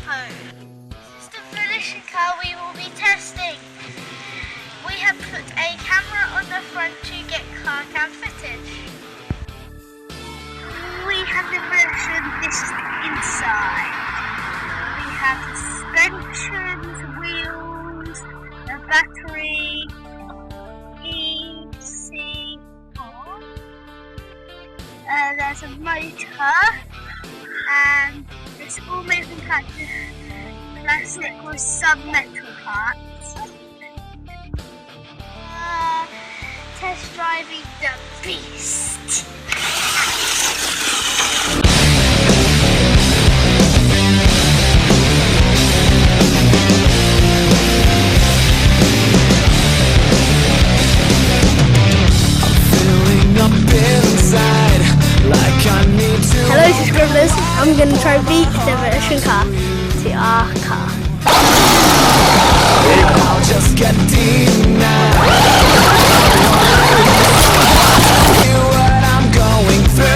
home. This is the Volition car we will be testing. We have put a camera on the front to get car cam footage. We have the Volition, this is the inside. We have the suspensions, wheels, the battery, EC. There's a motor, and it's all made from plastic with some metal parts. Test driving the beast. Hello subscribers, I'm going to try beat the Volition car to our car. I'll just get what I'm going through.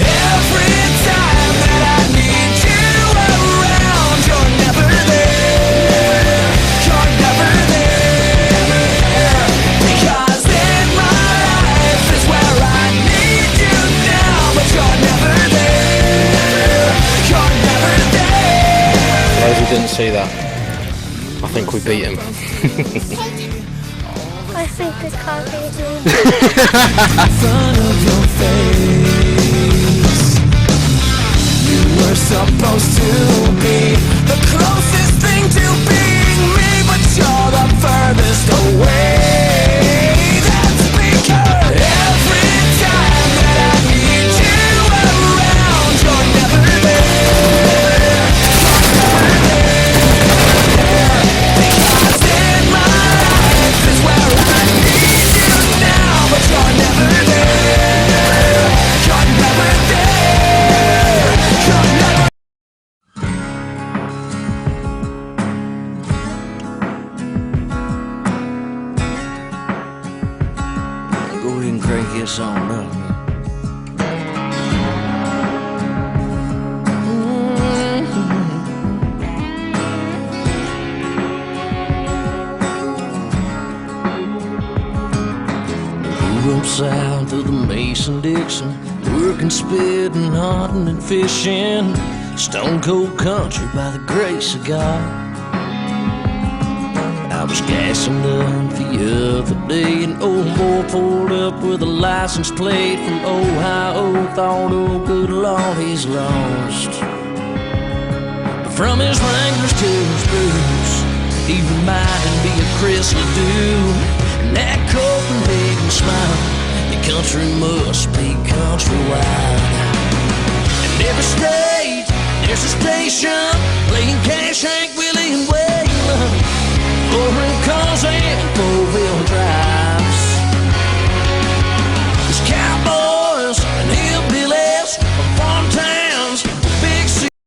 Every time that I need you around, you're never there. You're never there. Because in my life is where I need you now, but you're never there. You're never there. Those who didn't see that, I think we beat him. I think this car beat me. Front of your face, you were supposed to be the closest thing to being me, but you're the furthest away. That's because every time that I need you around, you're never there. You're never there. Because in my life is where I need you now, but you're never there. You're never there. You're never. Go ahead and crank this on up. Grew up south of the Mason-Dixon, working, spitting, hunting, and fishing. Stone cold country by the grace of God. I was gassing up the other day, an old boy pulled up with a license plate from Ohio. Thought, oh good Lord, he's lost. But from his Wranglers to his boots, he reminded me of Chris LeDoux. And that Copenhagen smile, the country must be countrywide.